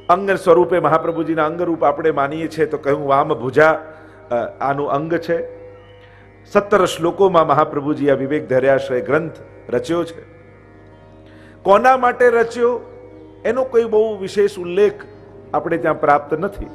અંગ સ્વરૂપે મહાપ્રભુજીના અંગરૂપ આપણે માનીએ છીએ તો કહ્યું વામ ભુજા આનું અંગ છે. 17 શ્લોકોમાં મહાપ્રભુજી આ વિવેક ધૈર્યાશ્રય ગ્રંથ રચ્યો છે. કોના માટે રચ્યો એનો કોઈ બહુ વિશેષ ઉલ્લેખ આપણે ત્યાં પ્રાપ્ત નથી.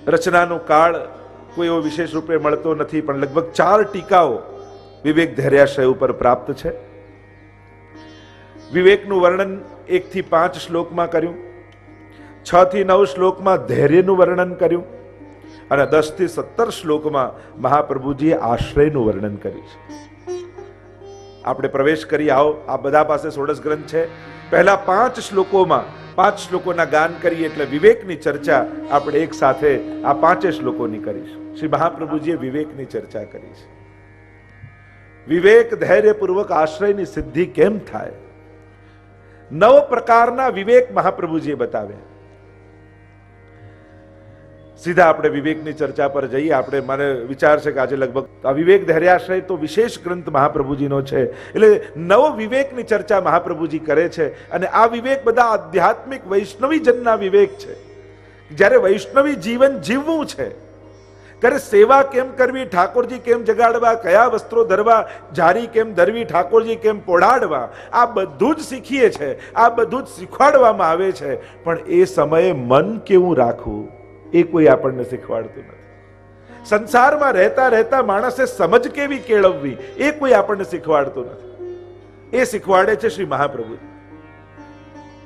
રચનાનો કાળ કોઈ એવો વિશેષ રૂપે મળતો નથી, પણ લગભગ 4 ટીકાઓ વિવેક ધૈર્યાશ્રય ઉપર પ્રાપ્ત છે. વિવેકનું વર્ણન 1 થી 5 શ્લોકમાં કર્યું, 6 થી 9 શ્લોકમાં ધૈર્યનું વર્ણન કર્યું અને 10 થી 17 શ્લોકમાં મહાપ્રભુજીએ આશ્રયનું વર્ણન કર્યું છે. આપણે પ્રવેશ કરી આવો. આ બધા પાસે 16 ગ્રંથ છે. પહેલા 5 શ્લોકોમાં 5 શ્લોકોના ગાન કરીએ એટલે વિવેકની ચર્ચા આપણે એક સાથે આ 5 શ્લોકોની કરીશું. શ્રી મહાપ્રભુજીએ વિવેકની ચર્ચા કરી છે. વિવેક ધૈર્યપૂર્વક આશ્રયની સિદ્ધિ કેમ થાય, 9 પ્રકારના વિવેક મહાપ્રભુજીએ બતાવ્યા. સીધા આપણે વિવેકની ચર્ચા પર જઈએ. આપણે મને વિચાર છે કે આજે લગભગ આ વિવેક ધૈર્યાશ્રય તો વિશેષ ગ્રંથ મહાપ્રભુજીનો છે, એટલે 9 વિવેકની ચર્ચા મહાપ્રભુજી કરે છે. અને આ વિવેક બધા આધ્યાત્મિક વૈષ્ણવી જનના વિવેક છે. જ્યારે વૈષ્ણવી જીવન જીવવું છે, ત્યારે સેવા કેમ કરવી, ઠાકોરજી કેમ જગાડવા, કયા વસ્ત્રો ધરવા, જારી કેમ ધરવી, ઠાકોરજી કેમ પોઢાડવા, આ બધું જ શીખીએ છે, આ બધું જ શીખવાડવામાં આવે છે. પણ એ સમયે મન કેવું રાખવું એ કોઈ આપણને શીખવાડતું નથી. સંસારમાં રહેતા રહેતા માણસે સમજ કેવી કેળવવી એ કોઈ આપણને શીખવાડતું નથી. એ શીખવાડે છે શ્રી મહાપ્રભુ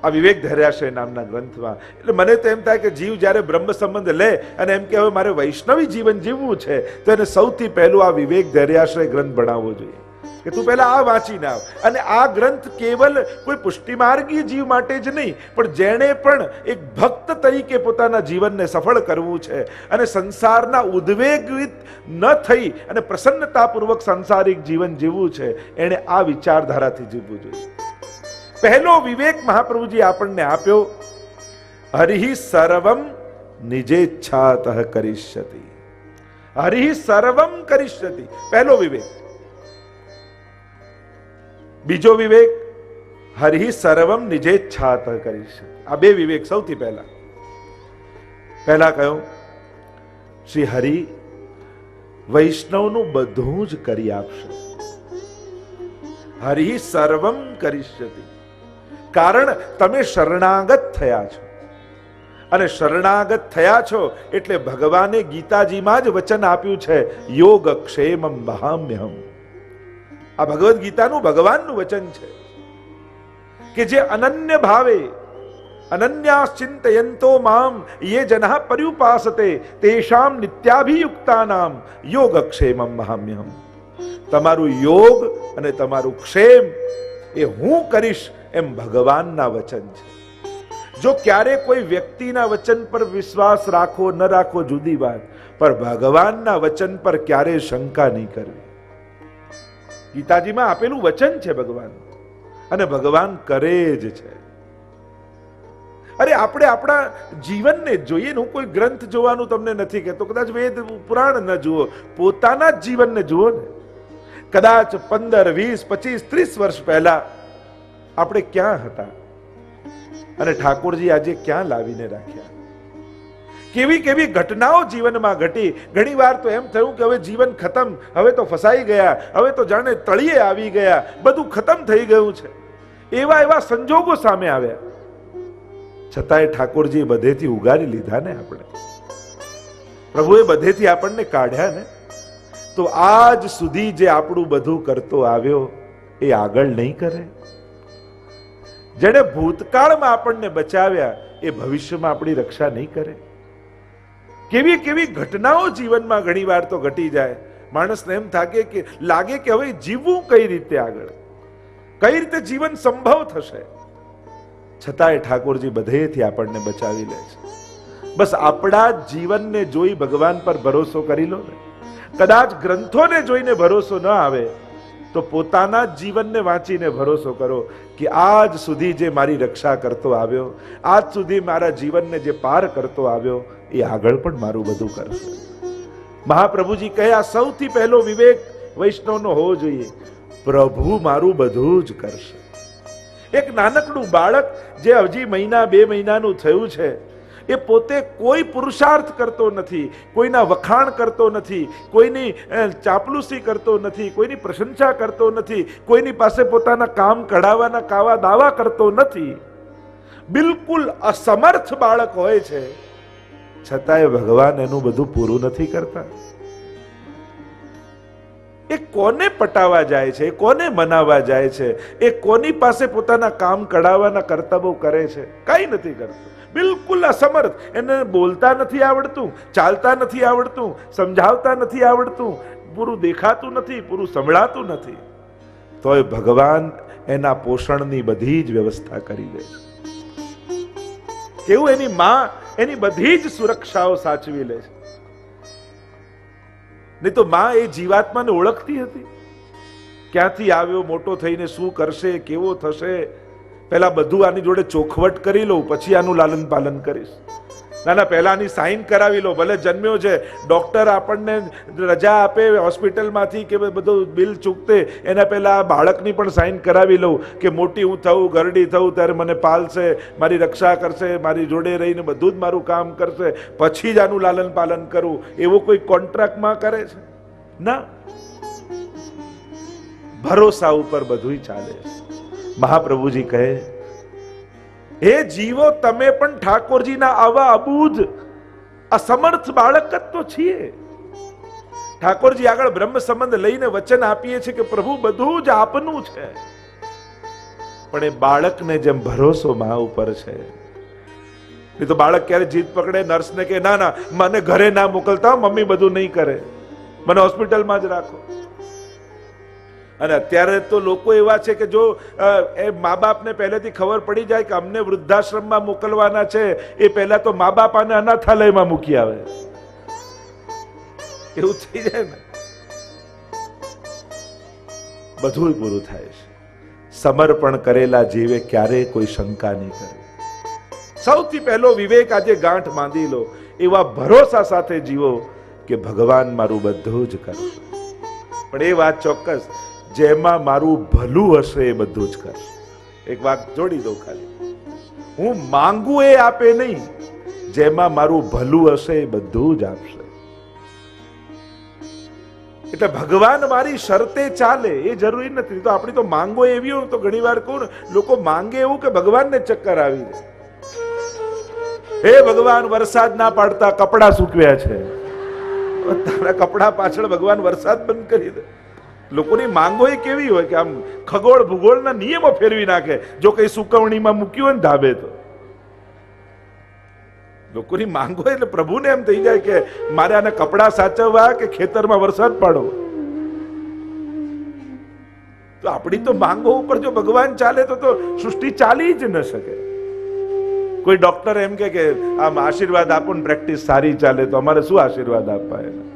આ વિવેક ધૈર્યાશ્રય નામના ગ્રંથમાં. એટલે મને તો એમ થાય કે જીવ જ્યારે બ્રહ્મ સંબંધ લે અને એમ કે હવે મારે વૈષ્ણવી જીવન જીવવું છે, તો એને સૌથી પહેલું આ વિવેક ધૈર્યાશ્રય ગ્રંથ ભણાવવો જોઈએ કે તું પહેલા આ વાંચીને આવ. અને આ ગ્રંથ કેવલ કોઈ પુષ્ટિમાર્ગીય જીવ માટે જ નહીં, પણ જેણે પણ એક ભક્ત તરીકે પોતાના જીવનને સફળ કરવું છે અને સંસારના ઉદ્વેગિત ન થઈ અને પ્રસન્નતાપૂર્વક સાંસારિક જીવન જીવવું છે, એણે આ વિચારધારાથી જીવવું જોઈએ. પહેલો વિવેક મહાપ્રભુજી આપણને આપ્યો, હરિ સર્વમ નિજેચ્છાતઃ કરિષ્યતિ. હરિ સર્વમ કરિષ્યતિ, પહેલો વિવેક. બીજો વિવેક, હરિ સર્વમ નિજેચ્છાતઃ કરિષ્યતિ. આ 2 વિવેક સૌથી પહેલા કયો, શ્રી હરિ વૈષ્ણવનું બધું જ કરી આપશે. હરિ સર્વમ કરિષ્યતિ, કારણ તમે શરણાગત થયા છો. અને શરણાગત થયા છો એટલે ભગવાને ગીતાજીમાં જ વચન આપ્યું છે, યોગ ક્ષેમમ વહામ્યહમ. આ ભગવદ્ ગીતાનું ભગવાનનું વચન છે કે જે અનન્ય ભાવે અનન્યાશ્ચિંતયંતો મામ યે જનઃ પર્યુપાસતે તેષામ નિત્યાભિયુક્તાનામ યોગક્ષેમમ વહામ્યહમ. તમારું યોગ અને તમારું ક્ષેમ એ હું કરીશ એમ ભગવાનના વચન છે. જો ક્યારે કોઈ વ્યક્તિના વચન પર વિશ્વાસ રાખો ન રાખો જુદી વાત, પણ ભગવાનના વચન પર ક્યારે શંકા નહીં કરવી. ગીતાજીમાં આપેલું વચન છે ભગવાન, અને ભગવાન કરે જ છે. અરે આપણે આપણા જીવનને જોઈએ. હું કોઈ ગ્રંથ જોવાનું તમને નથી કહેતો, કદાચ વેદ પુરાણ ન જુઓ, પોતાના જ જીવનને જુઓ ને. કદાચ 15, 20, 25, 30 વર્ષ પહેલા આપણે ક્યાં હતા અને ઠાકોરજી આજે ક્યાં લાવીને રાખ્યા. કેવી કેવી ઘટનાઓ જીવનમાં ઘટી. ઘણી વાર તો એમ થયું કે હવે જીવન ખતમ, હવે તો ફસાઈ ગયા, હવે તો જાણે તળિયે આવી ગયા, બધું ખતમ થઈ ગયું છે. એવા સંજોગો સામે આવ્યા, છતાંય ઠાકોરજી બધેથી ઉગારી લીધા ને આપણે. પ્રભુએ બધેથી આપણને કાઢ્યા ને. તો આજ સુધી જે આપણું બધું કરતો આવ્યો એ આગળ નહીં કરે. જેણે ભૂતકાળમાં આપણને બચાવ્યા એ ભવિષ્યમાં આપણી રક્ષા નહીં કરે. કેવી કેવી ઘટનાઓ જીવનમાં ઘણી વાર તો ઘટી જાય. માણસને એમ થાકે કે લાગે કે હવે જીવવું કઈ રીતે આગળ, કઈ રીતે જીવન સંભવ થશે. છતાંય ઠાકોરજી બધેથી આપણને બચાવી લે છે. બસ આપણા જીવનને જોઈ ભગવાન પર ભરોસો કરી લો ને. કદાચ ગ્રંથોને જોઈને ભરોસો ન આવે તો પોતાના જીવનને વાંચીને ભરોસો કરો કે આજ સુધી જે મારી રક્ષા કરતો આવ્યો, આજ સુધી મારા જીવનને જે પાર કરતો આવ્યો, એ આગળ પણ મારું બધું કરશે. મહાપ્રભુજી કહે આ સૌથી પહેલો વિવેક વૈષ્ણવનો હોવો જોઈએ, પ્રભુ મારું બધું જ કરશે. એક નાનકડું બાળક જે હજી મહિના 2 મહિનાનું થયું છે, એ પોતે કોઈ પુરુષાર્થ કરતો નથી, કોઈના વખાણ કરતો નથી, કોઈની ચાપલુસી કરતો નથી, કોઈની પ્રશંસા કરતો નથી, કોઈની પાસે પોતાના કામ કઢાવવાના કાવા દાવા કરતો નથી, બિલકુલ અસમર્થ બાળક હોય છે, છતાંય ભગવાન એનું બધું પૂરું નથી કરતા. એ કોને પટાવવા જાય છે, કોને મનાવવા જાય છે, એ કોની પાસે પોતાના કામ કઢાવવાના કર્તવ્યો કરે છે? કઈ નથી કરતો, બિલકુલ અસમર્થ. એને બોલતા નથી આવડતું, ચાલતા નથી આવડતું, સમજાવતા નથી આવડતું, પૂરું દેખાતું નથી, પૂરું સંભળાતું નથી, તોય ભગવાન એના પોષણની બધી જ વ્યવસ્થા કરી દે છે. કેવું એની માં એની બધી જ સુરક્ષાઓ સાચવી લે છે. નહીં તો માં એ જીવાત્માને ઓળખતી હતી? ક્યાંથી આવ્યો, મોટો થઈને શું કરશે, કેવો થશે, પહેલા બધું આની જોડે ચોખવટ કરી લઉં, પછી આનું લાલન પાલન કરીશ. ના ના, પહેલા આની સાઈન કરાવી લો. ભલે જન્મ્યો છે, ડોક્ટર આપણને રજા આપે હોસ્પિટલમાંથી કે બધું બિલ ચૂકતે, એના પહેલા આ બાળકની પણ સાઈન કરાવી લઉં કે મોટી હું થઉં, ગરડી થઉં ત્યારે મને પાલશે, મારી રક્ષા કરશે, મારી જોડે રહીને બધું જ મારું કામ કરશે, પછી જ આનું લાલન પાલન કરું. એવો કોઈ કોન્ટ્રાક્ટમાં કરે છે? ના, ભરોસા ઉપર બધું ચાલે છે. મહાપ્રભુજી કહે, હે જીવો, તમે પણ ઠાકોરજીના આવા અબૂધ અસમર્થ બાળક જ તો છીએ. ઠાકોરજી આગળ બ્રહ્મ સંબંધ લઈને વચન આપીએ છીએ કે પ્રભુ બધું જ આપનું છે, પણ એ બાળકને જેમ ભરોસો મા ઉપર છે. એ તો બાળક ક્યારે જીદ પકડે, નર્સને કે ના ના મને ઘરે ના મોકલતા, મમ્મી બધું નહીં કરે, મને હોસ્પિટલમાં જ રાખો. અને અત્યારે તો લોકો એવા છે કે જો એ મા બાપને પહેલેથી ખબર પડી જાય કે અમને વૃદ્ધાશ્રમમાં મોકલવાના છે, એ પહેલા તો મા બાપ આને અનાથાલયમાં મૂકી આવે, એવું થઈ જાય ને. બધું પૂરું થાય છે. સમર્પણ કરેલા જીવે ક્યારેય કોઈ શંકા નહીં કરે. સૌથી પહેલો વિવેક આજે ગાંઠ બાંધી લો, એવા ભરોસા સાથે જીવો કે ભગવાન મારું બધું જ કરશે. પણ એ વાત ચોક્કસ, જેમાં મારું ભલું હશે એ બધું જ કરશે. એક વાત જોડી દઉં ખાલી, હું માંગુ એ આપે નહીં, જેમાં મારું ભલું હશે એ બધું જ આપશે. એટલે ભગવાન મારી શરતે ચાલે એ જરૂરી નથી. તો આપણી તો માંગો એવી હોય, તો ઘણી વાર કહું લોકો માંગે એવું કે ભગવાનને ચક્કર આવી જાય. હે ભગવાન, વરસાદ ના પાડતા કપડા સૂકવ્યા છે, તારા કપડા પાછળ ભગવાન વરસાદ બંધ કરી દે. લોકોની માંગો એ કેવી હોય કે આમ ખગોળ ભૂગોળના નિયમો ફેરવી નાખે. જો કઈ સુકવણીમાં મૂક્યું હોય ને ધાબે, તો લોકોની માંગો એટલે પ્રભુને એમ થઈ જાય કે મારે આને કપડા સાચવવા કે ખેતરમાં વરસાદ પાડવો. તો આપણી તો માંગો ઉપર જો ભગવાન ચાલે તો સૃષ્ટિ ચાલી જ ન શકે. કોઈ ડોક્ટર એમ કે આમ આશીર્વાદ આપો ને પ્રેક્ટિસ સારી ચાલે, તો અમારે શું આશીર્વાદ આપવા એના?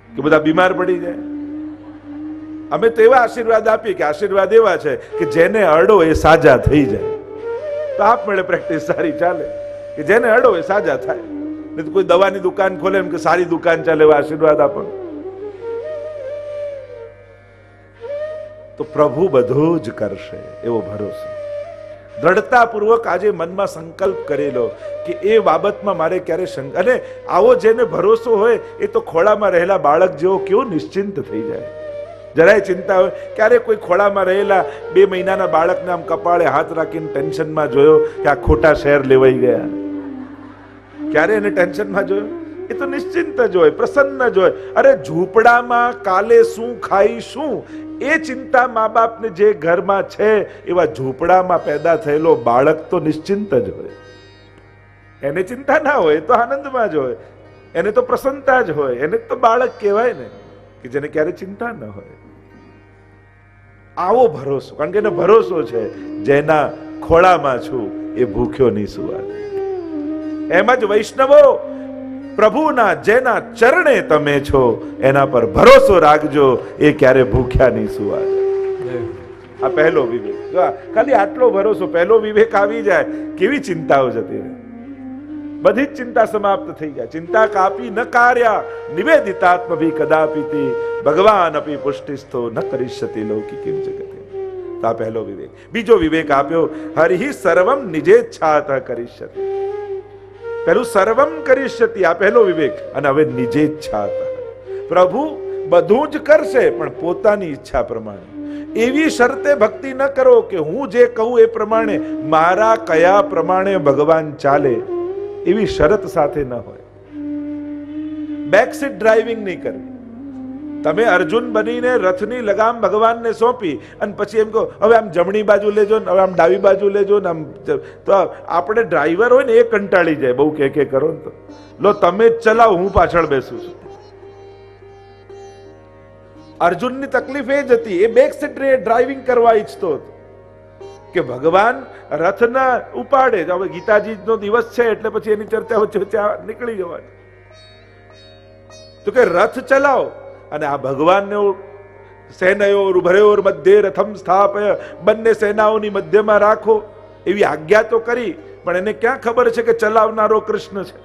કે બધા બીમાર પડી જાય. અમે તો એવા આશીર્વાદ આપીએ કે આશીર્વાદ એવા છે કે જેને અડો એ સાજા થઈ જાય. તો આપમેળે પ્રેક્ટિસ સારી ચાલે કે જેને અડો એ સાજા થાય. નહીં તો કોઈ દવાની દુકાન ખોલે એમ કે સારી દુકાન ચાલે, એવા આશીર્વાદ આપો. તો પ્રભુ બધું જ કરશે એવો ભરોસો. દ્રઢતાપૂર્વક આજે મનમાં સંકલ્પ કરેલો કે એ બાબતમાં મારે ક્યારે શંકા, અને આવો જેને ભરોસો હોય એ તો ખોળામાં રહેલા બાળક જેવો કેવો નિશ્ચિંત થઈ જાય. જરાય ચિંતા હોય. ક્યારે કોઈ ખોળામાં રહેલા 2 મહિનાના બાળકને આમ કપાળે હાથ રાખીને ટેન્શનમાં જોયો કે આ ખોટા શેર લેવાઈ ગયા? ક્યારે એને ટેન્શનમાં જોયો? એ તો નિશ્ચિંત જ હોય, પ્રસન્ન જ હોય. અરે ઝૂંપડામાં કાલે શું ખાઈશું એ ચિંતા મા બાપને જે ઘરમાં છે, એવા ઝૂંપડામાં પેદા થયેલો બાળક તો નિશ્ચિંત જ હોય. એને ચિંતા ના હોય, તો આનંદમાં જ હોય, એને તો પ્રસન્નતા જ હોય. એને તો બાળક કહેવાય ને, કે જેને ક્યારે ચિંતા ન હોય. આવો ભરોસો, કારણ કે એને ભરોસો છે જેના ખોળામાં છું એ ભૂખ્યો નહીં સુવાય. એમ જ વૈષ્ણવો, પ્રભુના જેના ચરણે તમે છો એના પર ભરોસો રાખજો, એ ક્યારે ભૂખ્યા નહીં સુવાય. આ પહેલો વિવેક. ખાલી આટલો ભરોસો, પહેલો વિવેક આવી જાય, કેવી ચિંતાઓ જતી રહે. બધી જ ચિંતા સમાપ્ત થઈ જાય. ચિંતા કાપી ન કાર્યા નિવેદિતાત્મ ભી કદાપિતિ ભગવાન અપી પુષ્ટિસ્થો ન કરિષ્યતિ લૌકિકીમ જગતે. તો આ પહેલો વિવેક. બીજો વિવેક આપ્યો, હરિ સર્વમ નિજેચ્છાત કરિષ્યતિ. પહેલું સર્વમ કરિષ્યતિ, આ પહેલો વિવેક. અને હવે નિજેચ્છાત, પ્રભુ બધું જ કરશે પણ પોતાની ઈચ્છા પ્રમાણે. એવી શરતે ભક્તિ ન કરો કે હું જે કહું એ પ્રમાણે, મારા કયા પ્રમાણે ભગવાન ચાલે, એવી શરત સાથે ન હોય. બેકસીટ ડ્રાઇવિંગ નહીં કરવી. તમે અર્જુન બનીને રથની લગામ ભગવાનને સોંપી અને પછી એમ કહો હવે આમ જમણી બાજુ લેજો ને હવે આમ ડાબી બાજુ લેજો ને આમ, તો આપણે ડ્રાઈવર હોય ને એ કંટાળી જાય, બહુ કે કરો ને તો લો તમે જ ચલાવો, હું પાછળ બેસું છું. અર્જુનની તકલીફ એ જ હતી, એ બેક સીટ ડ્રાઇવિંગ કરવા ઈચ્છતો હતો કે ભગવાન રથ ના ઉપાડે. હવે ગીતાજી નો દિવસ છે એટલે પછી એની ચર્ચા વચ્ચે નીકળી જવાની. તો કે રથ ચલાવો અને આ ભગવાનને સેનયોર ઉભયોર મધ્ય રથમ સ્થાપય, બંને સેનાઓની મધ્યમાં રાખો એવી આજ્ઞા તો કરી, પણ એને ક્યાં ખબર છે કે ચલાવનારો કૃષ્ણ છે.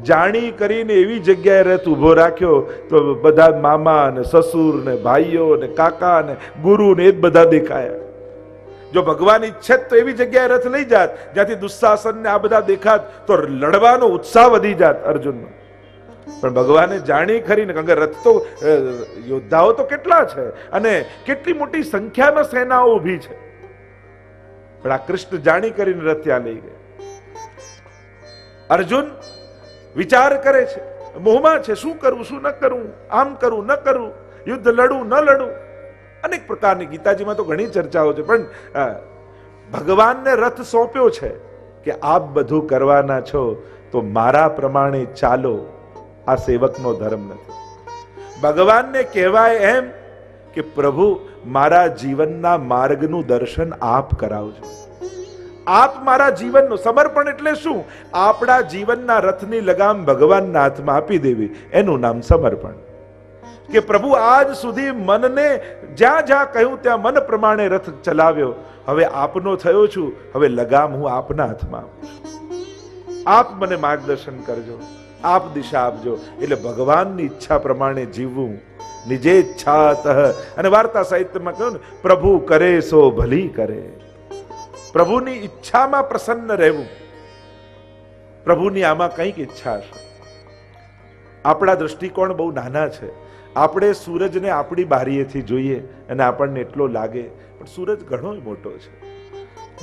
જાણી કરીને એવી જગ્યાએ રથ ઉભો રાખ્યો તો બધા મામા ને સસુર ને ભાઈઓ ને કાકા ને ગુરુ ને એ જ બધા દેખાયા. જો ભગવાન ઈચ્છે તો એવી જગ્યાએ રથ લઈ જાત જ્યાંથી દુશાસન ને આ બધા દેખાત, તો લડવાનો ઉત્સાહ વધી જાત અર્જુનનો. પણ ભગવાને જાણી ખરીને, કારણ કે રથ તો યોદ્ધાઓ તો કેટલા છે અને કેટલી મોટી સંખ્યામાં સેનાઓ ઊભી છે, પણ આ કૃષ્ણ જાણી કરીને રથ ત્યાં લઈ ગયા. અર્જુન વિચાર કરે છે, મોહમાં છે, શું કરવું શું ન કરવું, આમ કરવું ન કરવું, યુદ્ધ લડવું ન લડવું, અનેક પ્રકારની ગીતાજીમાં તો ઘણી ચર્ચાઓ છે. પણ ભગવાનને રથ સોંપ્યો છે કે આપ બધું કરવાના છો તો મારા પ્રમાણે ચાલો. આ સેવકનો ધર્મ નથી. ભગવાનને કહેવાય એમ કે પ્રભુ મારા જીવનના માર્ગનું દર્શન આપ કરાવજો, આપ મારા જીવનનું સમર્પણ. એટલે શું? આપણા જીવનના રથની લગામ ભગવાનના હાથમાં આપી દેવી, એનું નામ સમર્પણ. કે પ્રભુ આજ સુધી મનને જ્યાં જ્યાં કહ્યું ત્યાં મન પ્રમાણે રથ ચલાવ્યો, હવે આપનો થયો છું, હવે લગામ હું આપના હાથમાં આપું છું. આપ મને માર્ગદર્શન કરજો, આપ દિશા આપજો. એટલે ભગવાનની ઈચ્છા પ્રમાણે જીવવું, નિજેચ્છાતઃ. અને વાર્તા સાહિત્યમાં કહ્યું ને, પ્રભુ કરે સો ભલી કરે. પ્રભુની ઈચ્છામાં પ્રસન્ન રહેવું. પ્રભુની આમાં કંઈક ઈચ્છા છે. આપણા દ્રષ્ટિકોણ બહુ નાના છે. આપણે સૂરજને આપણી બારીએથી જોઈએ અને આપણને એટલો લાગે, પણ સૂરજ ઘણો મોટો છે.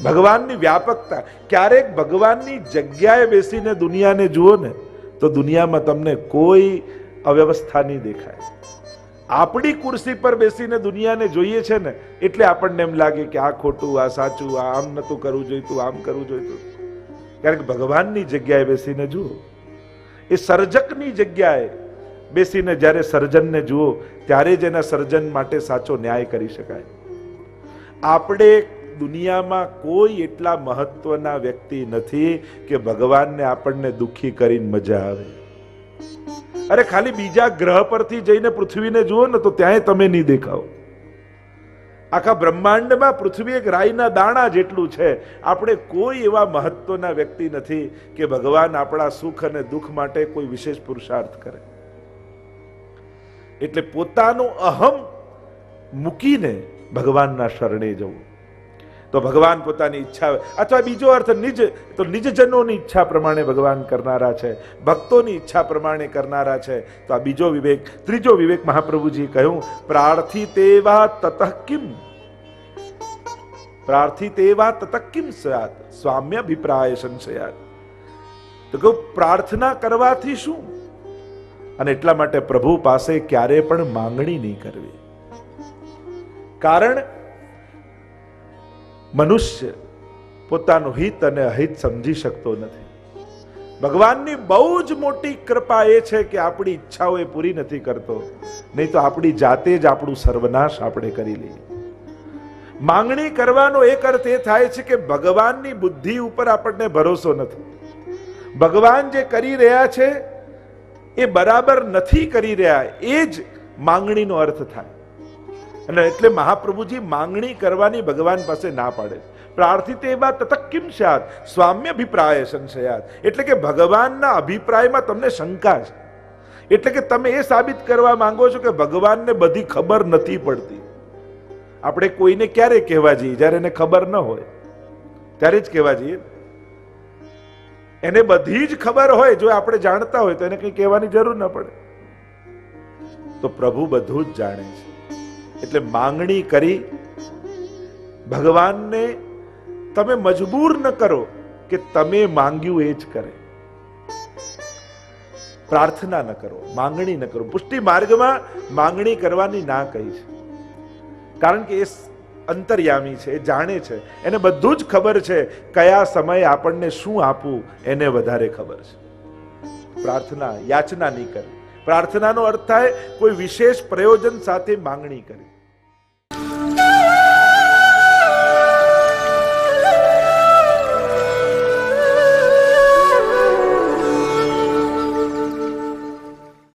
ભગવાનની વ્યાપકતા. ક્યારેક ભગવાનની જગ્યાએ બેસીને દુનિયાને જુઓ ને તો દુનિયામાં તમને કોઈ અવ્યવસ્થા નહીં દેખાય. આપણી ખુરશી પર બેસીને દુનિયાને જોઈએ છે ને એટલે આપણને એમ લાગે કે આ ખોટું, આ સાચું, આ આમ નતું કરવું જોઈતું, આમ કરવું જોઈતું. કારણ કે ભગવાનની જગ્યાએ બેસીને જુઓ, એ સર્જકની જગ્યાએ બેસીને જ્યારે સર્જનને જુઓ ત્યારે જ એના સર્જન માટે સાચો ન્યાય કરી શકાય. આપણે દુનિયામાં કોઈ એટલા મહત્વના વ્યક્તિ નથી કે ભગવાનને આપણને દુઃખી કરીને મજા આવે. અરે ખાલી બીજા ગ્રહ પરથી જઈને પૃથ્વીને જુઓ ને તો ત્યાંય તમે નહીં દેખાઓ. આખા બ્રહ્માંડમાં પૃથ્વી એક રાઈના દાણા જેટલું છે. આપણે કોઈ એવા મહત્વના વ્યક્તિ નથી કે ભગવાન આપણા સુખ અને દુઃખ માટે કોઈ વિશેષ પુરુષાર્થ કરે. એટલે પોતાનો અહમ મૂકીને ભગવાનના શરણે જવું. તો ભગવાન પોતાની ઈચ્છા, અથવા બીજો અર્થ નિજ, તો નિજજનોની ઈચ્છા પ્રમાણે ભગવાન કરનારા છે, ભક્તોની ઈચ્છા પ્રમાણે કરનારા છે. તો આ બીજો વિવેક. ત્રીજો વિવેક મહાપ્રભુજી કહ્યું, પ્રાર્થિતેવા તતઃ કિમ. પ્રાર્થિતેવા તતઃ કિમ સ્યાત સ્વામ્યભિપ્રાય સંશયાત. તો કહું પ્રાર્થના કરવાથી શું? અને એટલા માટે પ્રભુ પાસે ક્યારે પણ માંગણી નહીં કરવી. કારણ મનુષ્ય પોતાનું હિત અને અહિત સમજી શકતો નથી. ભગવાનની બહુ જ મોટી કૃપા એ છે કે આપણી ઈચ્છાઓ એ પૂરી નથી કરતો, નહીં તો આપણી જાતે જ આપણું સર્વનાશ આપણે કરી લઈએ. માંગણી કરવાનો એક અર્થ એ થાય છે કે ભગવાનની બુદ્ધિ ઉપર આપણને ભરોસો નથી. ભગવાન જે કરી રહ્યા છે એ બરાબર નથી કરી રહ્યા, એ જ માંગણીનો અર્થ થાય. અને એટલે મહાપ્રભુજી માંગણી કરવાની ભગવાન પાસે ના પાડે. પ્રાર્થિતેવા તતઃ કિમ સ્યાત સ્વામ્યભિપ્રાય સંશયાત. એટલે કે ભગવાનના અભિપ્રાયમાં તમને શંકા છે. એટલે કે તમે એ સાબિત કરવા માંગો છો કે ભગવાનને બધી ખબર નથી પડતી. આપણે કોઈને ક્યારે કહેવા જઈએ? જ્યારે એને ખબર ન હોય ત્યારે જ કહેવા જઈએ. એને બધી જ ખબર હોય, જો આપણે જાણતા હોય તો એને કંઈ કહેવાની જરૂર ન પડે. તો પ્રભુ બધું જ જાણે છે. એટલે માંગણી કરી ભગવાનને તમે મજબૂર ન કરો કે તમે માંગ્યું એ જ કરે. પ્રાર્થના ન કરો, માંગણી ન કરો. પુષ્ટિ માર્ગમાં માંગણી કરવાની ના કહી છે, કારણ કે એ અંતર્યામી છે, એ જાણે છે, એને બધું જ ખબર છે. કયા સમયે આપણને શું આપવું એને વધારે ખબર છે. પ્રાર્થના યાચના નહીં કરવી. પ્રાર્થનાનો અર્થ થાય કોઈ વિશેષ પ્રયોજન સાથે માંગણી કરવી.